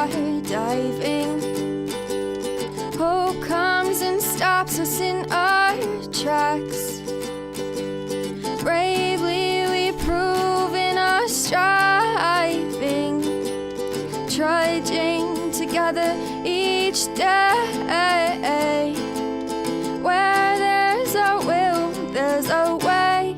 skydiving. Hope comes and stops us in our tracks. Bravely we prove in our striving, trudging together each day. Where there's a will, there's a way.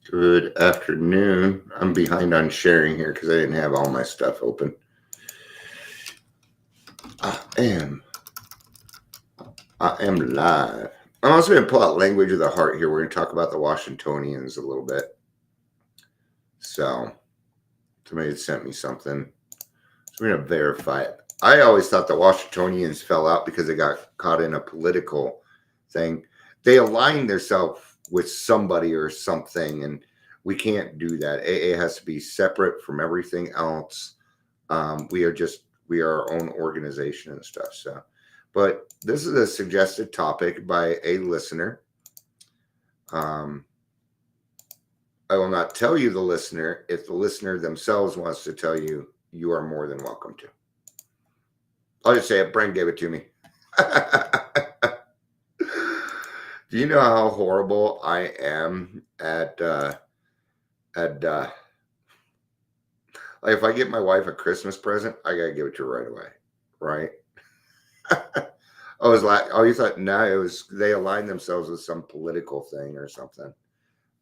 Good afternoon. I'm behind on sharing here because I didn't have all my stuff open. I am live. I'm also going to pull out Language of the Heart here. We're going to talk about the Washingtonians a little bit. So somebody had sent me something. So we're going to verify it. I always thought the Washingtonians fell out because they got caught in a political thing. They aligned themselves with somebody or something, and we can't do that. AA has to be separate from everything else. We are our own organization and stuff. So, but this is a suggested topic by a listener. I will not tell you the listener. If the listener themselves wants to tell you, you are more than welcome to. I'll just say it. Brent gave it to me. Do you know how horrible I am at like if I get my wife a Christmas present, I gotta give it to her right away, right? I was like, oh, you thought no, it was they aligned themselves with some political thing or something.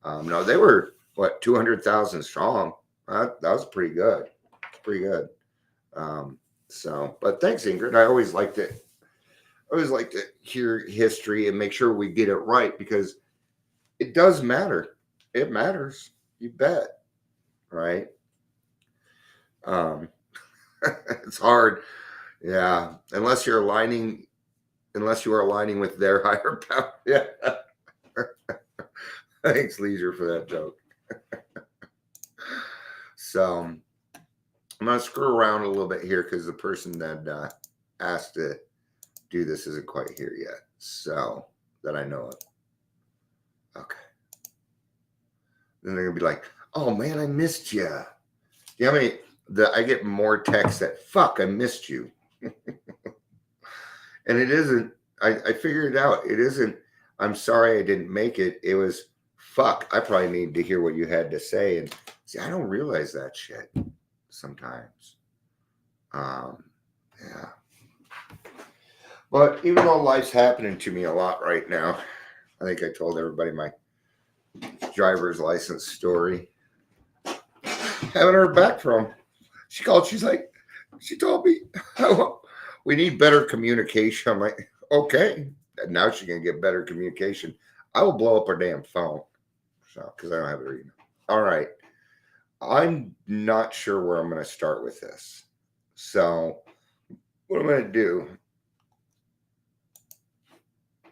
No, they were what 200,000 strong. That was pretty good. Pretty good. So, but thanks, Ingrid. I always like to hear history and make sure we get it right because it does matter. It matters. You bet. Right. It's hard. Yeah. Unless you are aligning with their higher power. Yeah. Thanks, Leisure, for that joke. So I'm going to screw around a little bit here because the person that asked to do this isn't quite here yet. So that I know of. Okay. Then they're going to be like, oh, man, I missed you. You know how many... I get more texts that fuck I missed you. And it isn't I figured it out. It isn't I'm sorry I didn't make it. It was fuck I probably need to hear what you had to say. And see, I don't realize that shit sometimes. Yeah. But even though life's happening to me a lot right now, I think I told everybody my driver's license story. Haven't heard back from. She called. She told me, we need better communication. I'm like, okay. And now she's going to get better communication. I will blow up her damn phone. So, because I don't have her email. All right. I'm not sure where I'm going to start with this. So, what I'm going to do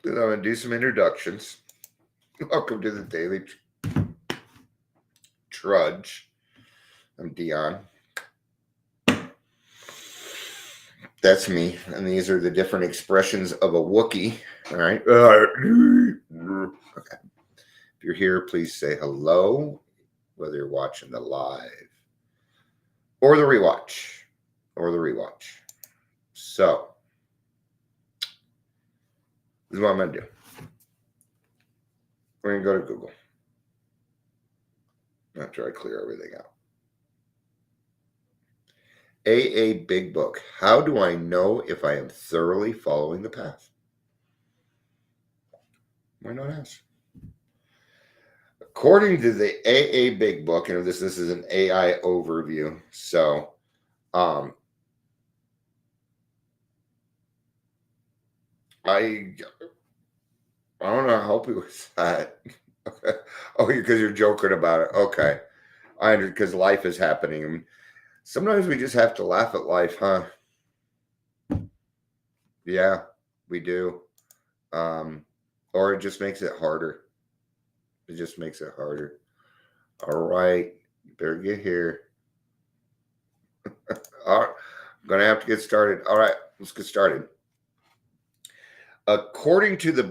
is I'm going to do some introductions. Welcome to the Daily Trudge. I'm Dion. That's me. And these are the different expressions of a Wookiee. All right. Okay. If you're here, please say hello, whether you're watching the live or the rewatch. So, this is what I'm going to do. We're going to go to Google after I clear everything out. AA Big Book. How do I know if I am thoroughly following the path? Why not ask? According to the AA Big Book, and this is an AI overview. So, I don't know how to help you with that. Okay. Oh, because you're joking about it. Okay. Because life is happening. I mean, sometimes we just have to laugh at life, huh? Yeah, we do. Or it just makes it harder. All right. You better get here. All right. I'm going to have to get started. All right. Let's get started. According to the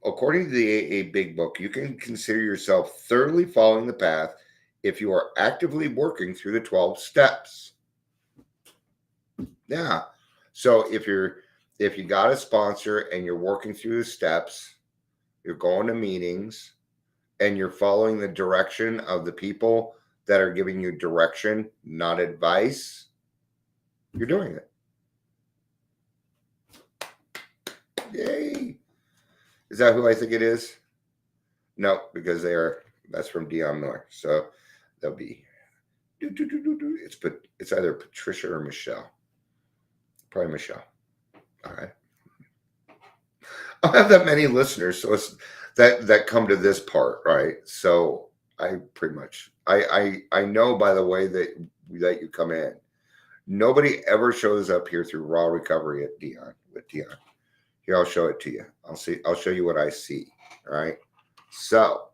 AA Big Book, you can consider yourself thoroughly following the path if you are actively working through the 12 steps. Yeah. So if you got a sponsor and you're working through the steps, you're going to meetings, and you're following the direction of the people that are giving you direction, not advice, you're doing it. Yay. Is that who I think it is? No, because that's from Dion Miller. So they'll be it's either Patricia or Michelle. Probably Michelle. All right. I don't have that many listeners, so it's that come to this part, right? So I pretty much I know by the way that you come in. Nobody ever shows up here through Raw Recovery at Dion with Dion. Here, I'll show it to you. I'll show you what I see. All right. So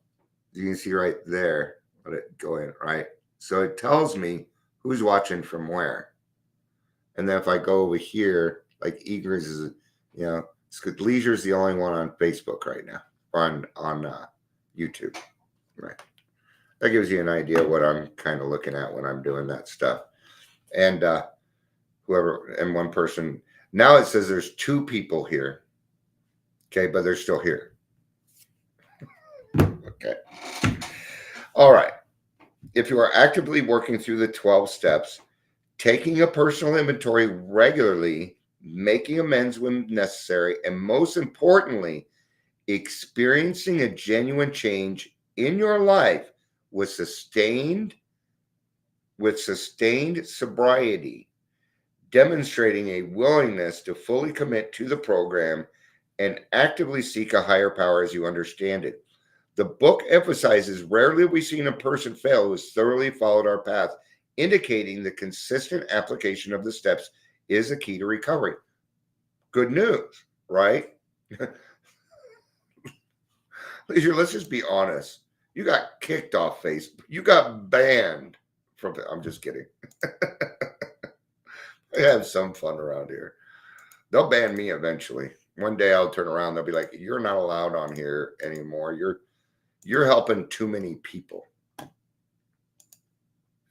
you can see right there. Let it go in, right? So it tells me who's watching from where. And then if I go over here, like Eagers is, Leisure is the only one on Facebook right now, on YouTube, right? That gives you an idea of what I'm kind of looking at when I'm doing that stuff. And one person. Now it says there's 2 people here. Okay, but they're still here. Okay. All right. If you are actively working through the 12 steps, taking a personal inventory regularly, making amends when necessary, and most importantly, experiencing a genuine change in your life with sustained sobriety, demonstrating a willingness to fully commit to the program and actively seek a higher power as you understand it. The book emphasizes rarely have we seen a person fail who has thoroughly followed our path, indicating the consistent application of the steps is the key to recovery. Good news, right? Leisure, let's just be honest. You got kicked off Facebook. You got banned from it. I'm just kidding. I have some fun around here. They'll ban me eventually. One day I'll turn around. They'll be like, "You're not allowed on here anymore. You're helping too many people."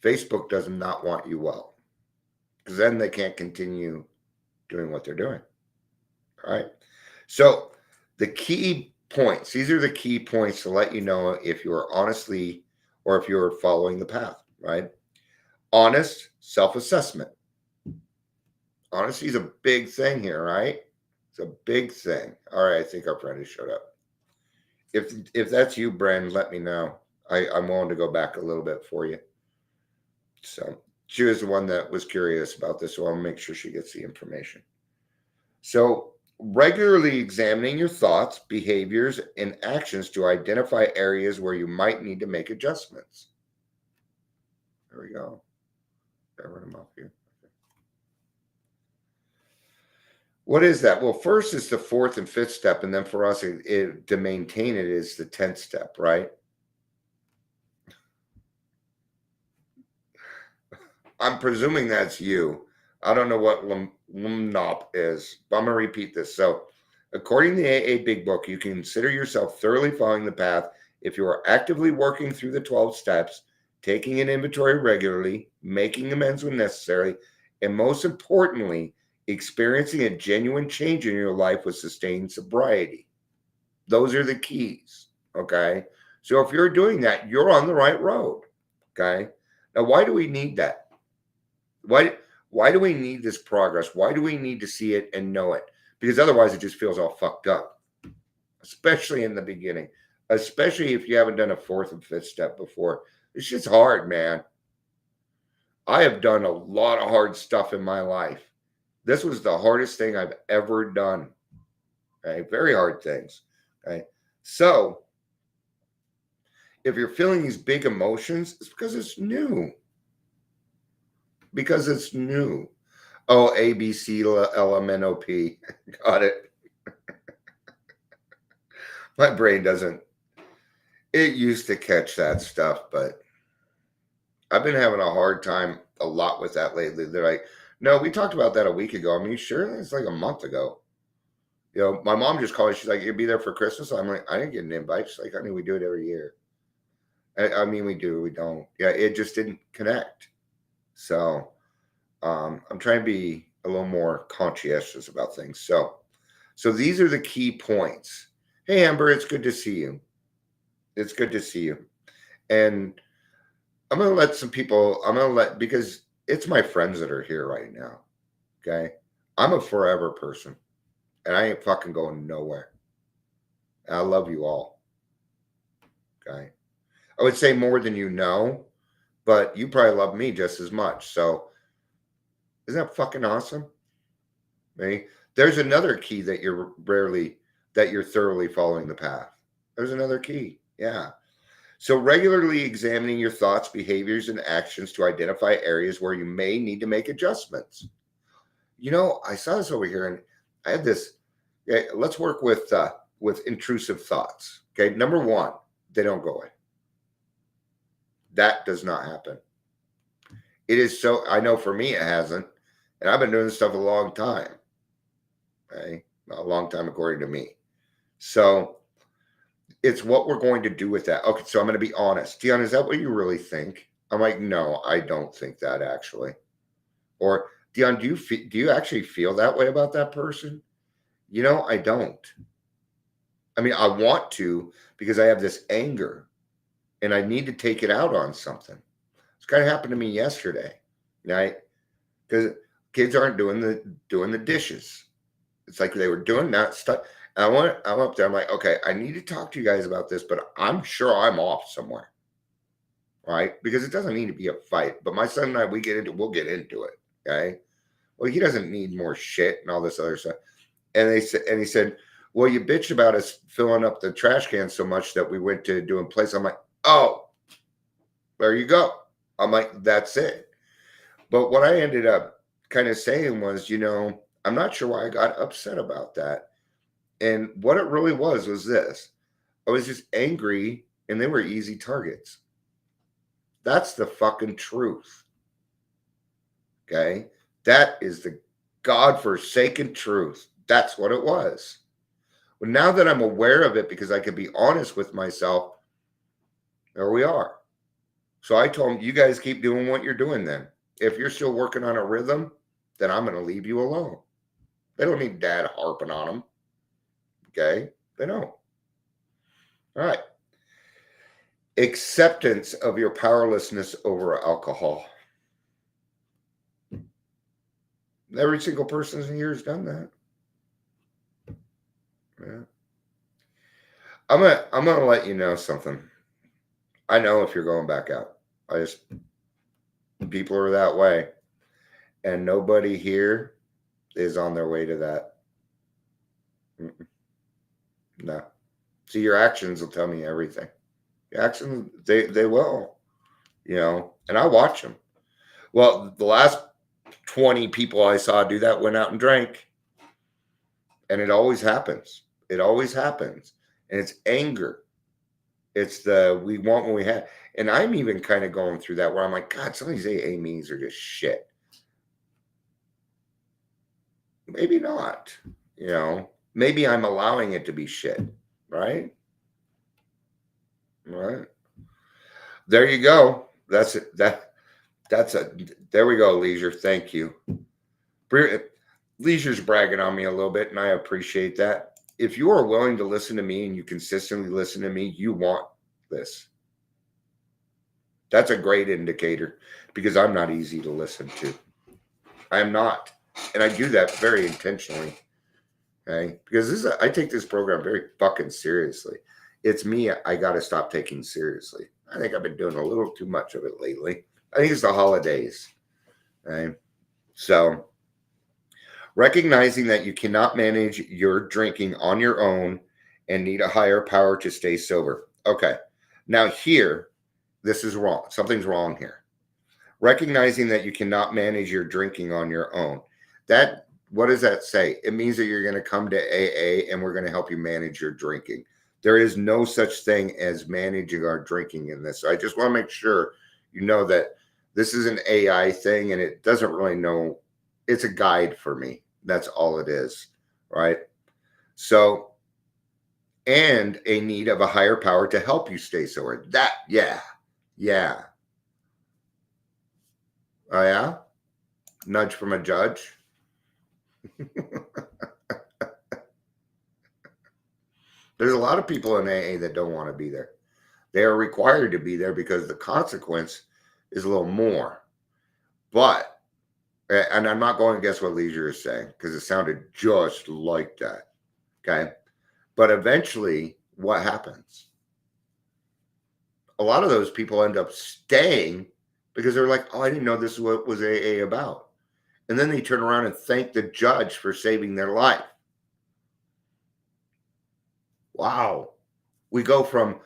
Facebook does not want you well, because then they can't continue doing what they're doing. All right. So the key points, these are the key points to let you know if you're honestly or if you're following the path, right? Honest self-assessment. Honesty is a big thing here, right? It's a big thing. All right, I think our friend has showed up. If that's you, Bren, let me know. I'm willing to go back a little bit for you. So she was the one that was curious about this, so I'll make sure she gets the information. So regularly examining your thoughts, behaviors, and actions to identify areas where you might need to make adjustments. There we go. I'll run them off here. What is that? Well, first is the 4th and 5th step, and then for us to maintain it is the 10th step, right? I'm presuming that's you. I don't know what Lumnop is, but I'm going to repeat this. So, according to the AA Big Book, you can consider yourself thoroughly following the path if you are actively working through the 12 steps, taking an inventory regularly, making amends when necessary, and most importantly, experiencing a genuine change in your life with sustained sobriety. Those are the keys, okay? So if you're doing that, you're on the right road, okay? Now, why do we need that? Why do we need this progress? Why do we need to see it and know it? Because otherwise it just feels all fucked up, especially in the beginning, especially if you haven't done a 4th and 5th step before. It's just hard, man. I have done a lot of hard stuff in my life. This was the hardest thing I've ever done. Okay? Very hard things. Okay? So if you're feeling these big emotions, it's because it's new. Because it's new. Oh, A, B, C, L, M, N, O, P. Got it. My brain doesn't. It used to catch that stuff, but I've been having a hard time a lot with that lately. They're like, no, we talked about that a week ago. I mean, sure, it's like a month ago. You know, my mom just called me. She's like, "You'll be there for Christmas." I'm like, "I didn't get an invite." She's like, "Honey, we do it every year." I mean, we do, we don't. Yeah, it just didn't connect. So I'm trying to be a little more conscientious about things. So these are the key points. Hey, Amber, it's good to see you. It's good to see you. And I'm going to let some people, because it's my friends that are here right now. Okay. I'm a forever person and I ain't fucking going nowhere. And I love you all. Okay. I would say more than you know, but you probably love me just as much. So isn't that fucking awesome? Right? There's another key that you're thoroughly following the path. There's another key. Yeah. So regularly examining your thoughts, behaviors, and actions to identify areas where you may need to make adjustments. You know, I saw this over here and I had this. Okay, let's work with intrusive thoughts. Okay. Number one, they don't go away. That does not happen. It is so, I know for me it hasn't. And I've been doing this stuff a long time. Okay. A long time according to me. So it's what we're going to do with that. Okay, so I'm going to be honest. Dion, is that what you really think? I'm like, no, I don't think that actually. Or Dion, do you actually feel that way about that person? You know, I don't. I mean, I want to because I have this anger and I need to take it out on something. It's kind of happened to me yesterday, right? Because kids aren't doing the dishes. It's like they were doing that stuff. I'm up there. I'm like, okay, I need to talk to you guys about this, but I'm sure I'm off somewhere, right? Because it doesn't need to be a fight. But my son and I, we'll get into it. Okay. Well, he doesn't need more shit and all this other stuff. And he said, well, you bitched about us filling up the trash can so much that we went to doing plays. I'm like, oh, there you go. I'm like, that's it. But what I ended up kind of saying was, you know, I'm not sure why I got upset about that. And what it really was this. I was just angry and they were easy targets. That's the fucking truth. Okay? That is the godforsaken truth. That's what it was. Well, now that I'm aware of it because I can be honest with myself, there we are. So I told him, you guys keep doing what you're doing then. If you're still working on a rhythm, then I'm going to leave you alone. They don't need dad harping on them. Okay? They don't. All right. Acceptance of your powerlessness over alcohol. Every single person in here has done that. Yeah. I'm gonna let you know something. I know if you're going back out. People are that way. And nobody here is on their way to that. No. See, your actions will tell me everything. Your actions, they will. You know, and I watch them. Well, the last 20 people I saw do that went out and drank. And it always happens. It always happens. And it's anger. It's we want what we have. And I'm even kind of going through that where I'm like, God, some of these AA meetings are just shit. Maybe not. You know, maybe I'm allowing it to be shit. Right? Right. There you go. That's it. There we go, Leisure. Thank you. Leisure's bragging on me a little bit, and I appreciate that. If you are willing to listen to me and you consistently listen to me, you want this. That's a great indicator because I'm not easy to listen to. I am not. And I do that very intentionally. Okay. Because I take this program very fucking seriously. It's me I got to stop taking seriously. I think I've been doing a little too much of it lately. I think it's the holidays. Okay. So recognizing that you cannot manage your drinking on your own and need a higher power to stay sober. Okay. Now here, this is wrong. Something's wrong here. Recognizing that you cannot manage your drinking on your own. What does that say? It means that you're going to come to AA and we're going to help you manage your drinking. There is no such thing as managing our drinking in this. So I just want to make sure you know that this is an AI thing and it doesn't really know. It's a guide for me. That's all it is, right? So, and a need of a higher power to help you stay sober. That, yeah. Oh, yeah? Nudge from a judge. There's a lot of people in AA that don't want to be there. They are required to be there because the consequence is a little more. But, and I'm not going to guess what Leisure is saying because it sounded just like that. Okay. But eventually, what happens? A lot of those people end up staying because they're like, oh, I didn't know this is what was AA about. And then they turn around and thank the judge for saving their life. Wow. We go from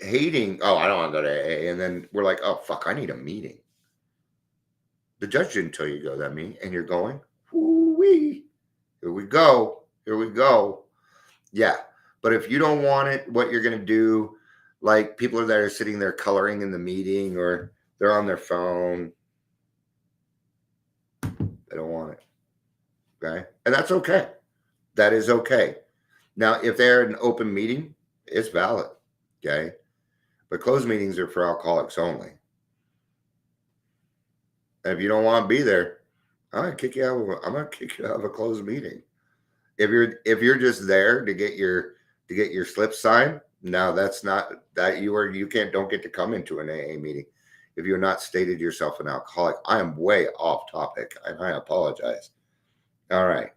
hating, oh, I don't want to go to AA. And then we're like, oh, fuck, I need a meeting. The judge didn't tell you to go to that meeting. And you're going, woo-wee. Here we go. Yeah. But if you don't want it, what you're going to do, like people that are sitting there coloring in the meeting or they're on their phone, they don't want it. Okay. And that's okay. That is okay. Now, if they're an open meeting, it's valid. Okay. But closed meetings are for alcoholics only. And if you don't want to be there, I'm gonna kick you out of a closed meeting. If you're just there to get your slip signed, no, that's not that don't get to come into an AA meeting if you're not stated yourself an alcoholic. I am way off topic and I apologize. All right.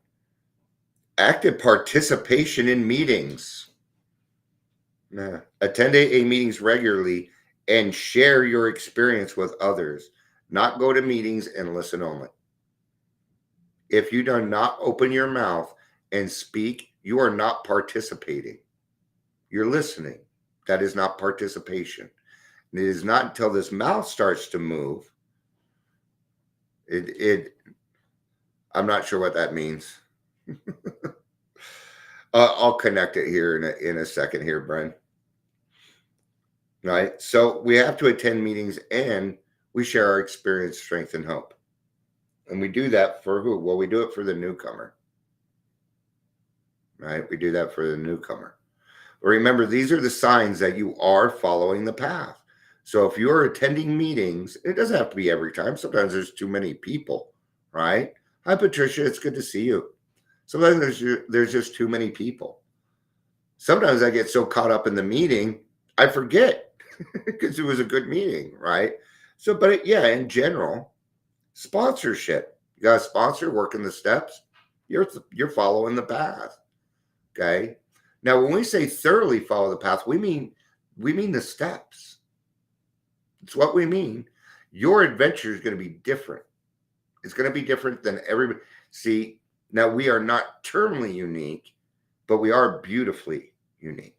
Active participation in meetings. Attend AA meetings regularly and share your experience with others. Not go to meetings and listen only. If you do not open your mouth and speak, you are not participating. You're listening. That is not participation. And it is not until this mouth starts to move. I'm not sure what that means. I'll connect it here in a second here, Bren. Right? So we have to attend meetings and we share our experience, strength, and hope. And we do that for who? Well, we do it for the newcomer. Right? We do that for the newcomer. But remember, these are the signs that you are following the path. So if you're attending meetings, it doesn't have to be every time. Sometimes there's too many people, right? Hi, Patricia. It's good to see you. Sometimes there's just too many people. Sometimes I get so caught up in the meeting, I forget because it was a good meeting, right? So, but in general, sponsorship. You got a sponsor working the steps. You're following the path. Okay. Now, when we say thoroughly follow the path, we mean the steps. It's what we mean. Your adventure is going to be different. It's going to be different than everybody. See, now we are not terminally unique, but we are beautifully unique,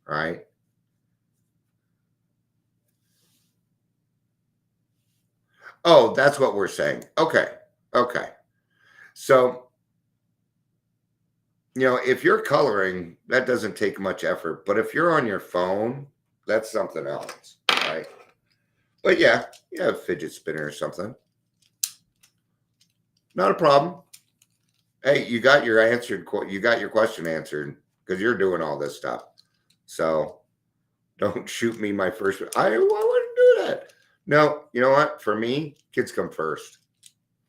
right? Oh, that's what we're saying. Okay. So, if you're coloring, that doesn't take much effort. But if you're on your phone, that's something else, right? But yeah, you have a fidget spinner or something. Not a problem. Hey, you got your question answered because you're doing all this stuff. So don't shoot me my first. I wouldn't do that. No, you know what? For me, kids come first.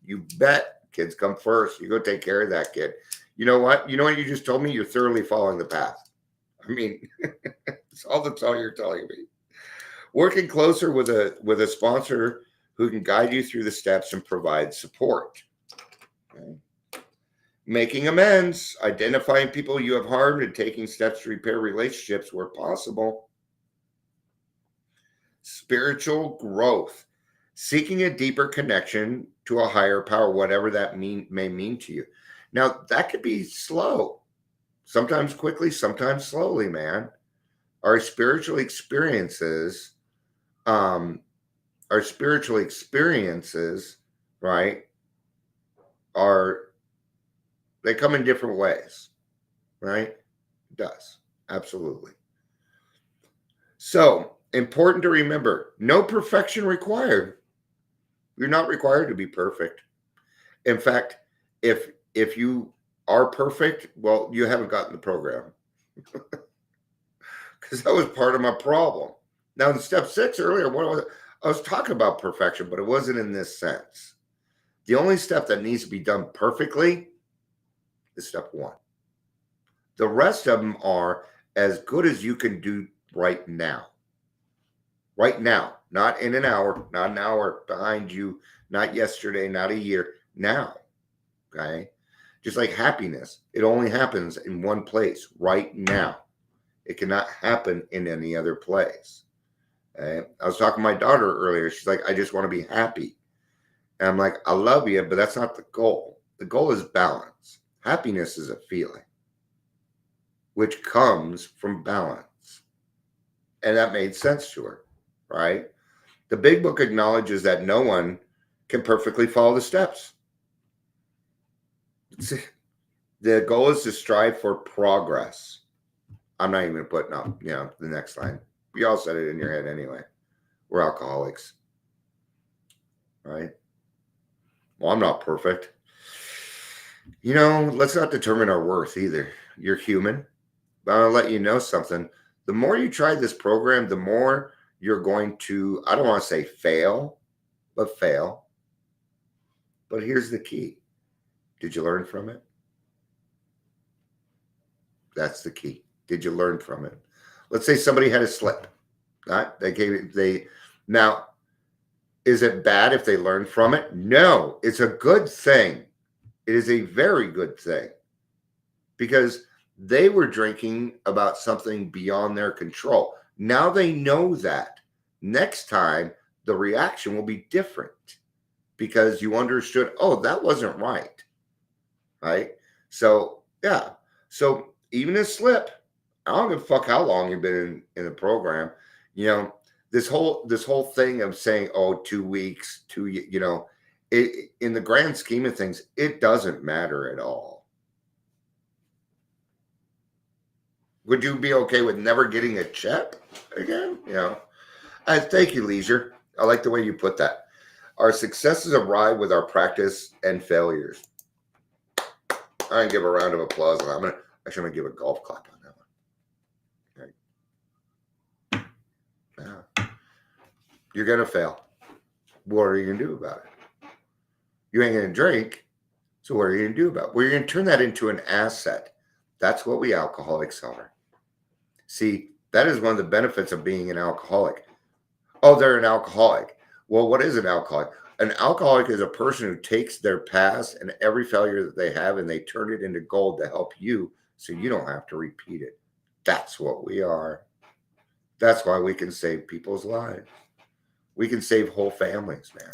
You bet kids come first. You go take care of that kid. You know what? You just told me? You're thoroughly following the path. I mean, that's all you're telling me. Working closer with a sponsor who can guide you through the steps and provide support. Okay. Making amends, identifying people you have harmed and taking steps to repair relationships where possible. Spiritual growth, seeking a deeper connection to a higher power, whatever that may mean to you. Now, that could be slow, sometimes quickly, sometimes slowly, man. Our spiritual experiences, right, they come in different ways, right? It does. Absolutely. So, important to remember, no perfection required. You're not required to be perfect. In fact, if you are perfect, well, you haven't gotten the program. Because that was part of my problem. Now, in step 6 earlier, I was talking about perfection, but it wasn't in this sense. The only step that needs to be done perfectly is step 1. The rest of them are as good as you can do right now. Right now, not in an hour, not an hour behind you, not yesterday, not a year, now. Okay? Just like happiness, it only happens in one place, right now. It cannot happen in any other place. Okay? I was talking to my daughter earlier. She's like, I just want to be happy. And I'm like, I love you, but that's not the goal. The goal is balance. Happiness is a feeling, which comes from balance. And that made sense to her, right? The big book acknowledges that no one can perfectly follow the steps. The goal is to strive for progress. I'm not even putting up, the next line. You all said it in your head anyway. We're alcoholics, right? Well, I'm not perfect. Let's not determine our worth either. You're human. But I'll let you know something. The more you try this program, the more you're going to, I don't want to say fail, but fail. But here's the key. Did you learn from it? That's the key. Did you learn from it? Let's say somebody had a slip. Right? Now, is it bad if they learn from it? No, it's a good thing. It is a very good thing because they were drinking about something beyond their control. Now they know that. Next time, the reaction will be different because you understood, oh, that wasn't right. Right? So, yeah. So even a slip, I don't give a fuck how long you've been in the program. This whole thing of saying, oh, 2 weeks, it, in the grand scheme of things, it doesn't matter at all. Would you be okay with never getting a check again? Thank you, Leisure. I like the way you put that. Our successes arrive with our practice and failures. I'm gonna give a round of applause, and I'm gonna give a golf clap on that one. Okay. Yeah. You're gonna fail. What are you gonna do about it? You ain't gonna drink, so what are you gonna do about it? Well, you're gonna turn that into an asset. That's what we alcoholics are. See, that is one of the benefits of being an alcoholic. Oh, they're an alcoholic. Well, what is an alcoholic? An alcoholic is a person who takes their past and every failure that they have and they turn it into gold to help you so you don't have to repeat it. That's what we are. That's why we can save people's lives. We can save whole families, man,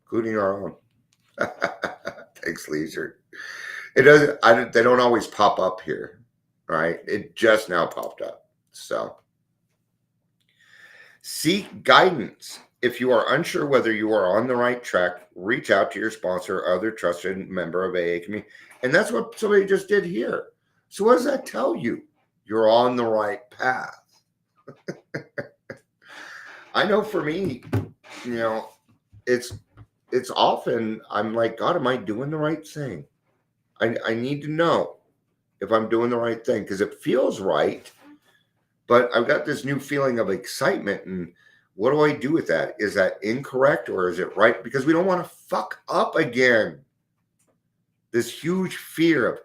including our own. Thanks, Leisure. It doesn't. They don't always pop up here, right? It just now popped up. So, seek guidance. If you are unsure whether you are on the right track, reach out to your sponsor or other trusted member of AA community. And that's what somebody just did here. So what does that tell you? You're on the right path. I know for me, it's often I'm like, God, am I doing the right thing? I need to know if I'm doing the right thing because it feels right, but I've got this new feeling of excitement. And what do I do with that? Is that incorrect or is it right? Because we don't want to fuck up again. This huge fear of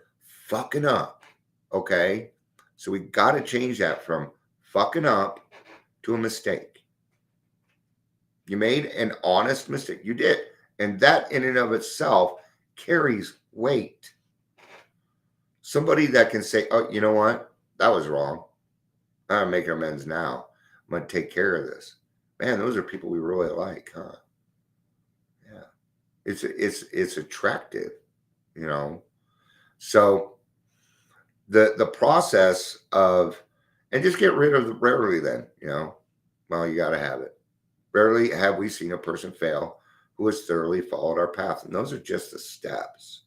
fucking up. Okay. So we got to change that from fucking up to a mistake. You made an honest mistake. You did. And that in and of itself carries weight. Somebody that can say, oh, you know what? That was wrong. I'm making amends now. I'm going to take care of this. Man, those are people we really like, huh? Yeah. It's attractive, So the process of, and just get rid of the rarely then, well, you got to have it. Rarely have we seen a person fail who has thoroughly followed our path. And those are just the steps.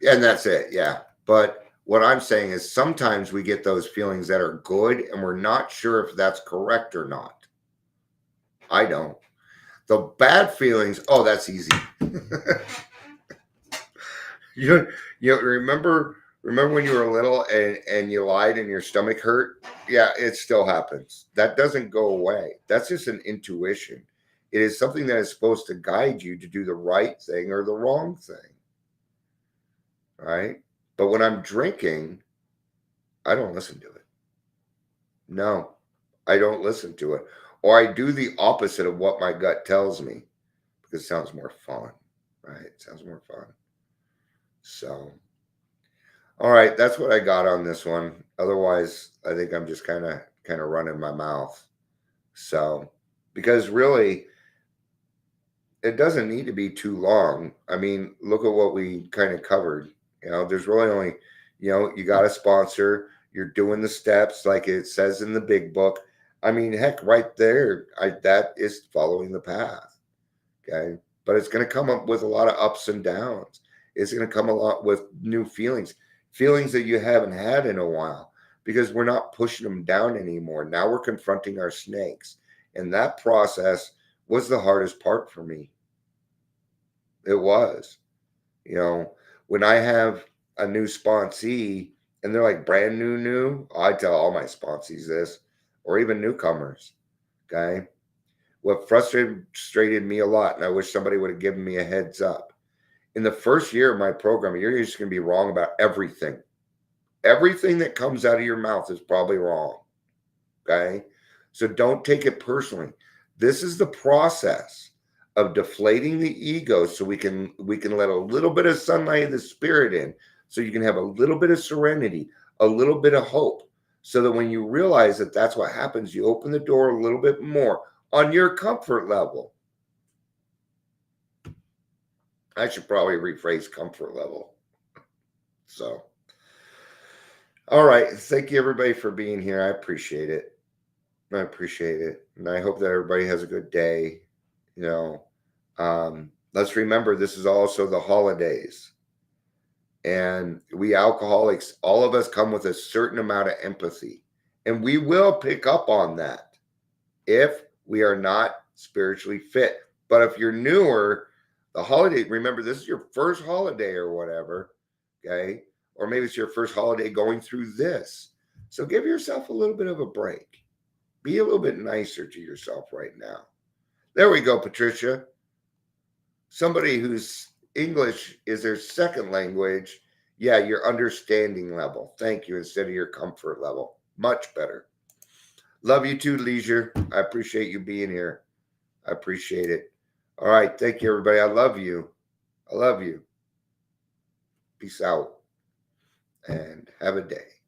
And that's it. Yeah. But what I'm saying is sometimes we get those feelings that are good and we're not sure if that's correct or not. I don't. The bad feelings, oh, that's easy. You remember when you were little and you lied and your stomach hurt? Yeah, it still happens. That doesn't go away. That's just an intuition. It is something that is supposed to guide you to do the right thing or the wrong thing. Right? But when I'm drinking, I don't listen to it. No, I don't listen to it. Or I do the opposite of what my gut tells me because it sounds more fun. Right? It sounds more fun. So, all right, that's what I got on this one. Otherwise, I think I'm just kind of running my mouth. So, because really, it doesn't need to be too long. I mean, look at what we kind of covered. There's really only, you got a sponsor. You're doing the steps like it says in the big book. I mean, heck, right there, that is following the path. Okay, but it's going to come up with a lot of ups and downs. It's going to come a lot with new feelings that you haven't had in a while, because we're not pushing them down anymore. Now we're confronting our snakes. And that process was the hardest part for me. It was. When I have a new sponsee and they're like brand new, I tell all my sponsees this, or even newcomers. Okay. What frustrated me a lot, and I wish somebody would have given me a heads up. In the first year of my program, you're just going to be wrong about everything. Everything that comes out of your mouth is probably wrong. Okay? So don't take it personally. This is the process of deflating the ego so we can let a little bit of sunlight of the spirit in, so you can have a little bit of serenity, a little bit of hope, so that when you realize that that's what happens, you open the door a little bit more on your comfort level. I should probably rephrase comfort level. So, all right. Thank you, everybody, for being here. I appreciate it. And I hope that everybody has a good day. Let's remember, this is also the holidays. And we alcoholics, all of us come with a certain amount of empathy. And we will pick up on that if we are not spiritually fit. But if you're newer, the holiday, remember, this is your first holiday or whatever, okay? Or maybe it's your first holiday going through this. So give yourself a little bit of a break. Be a little bit nicer to yourself right now. There we go, Patricia. Somebody whose English is their second language. Yeah, your understanding level. Thank you, instead of your comfort level. Much better. Love you too, Leisure. I appreciate you being here. I appreciate it. All right. Thank you, everybody. I love you. I love you. Peace out and have a day.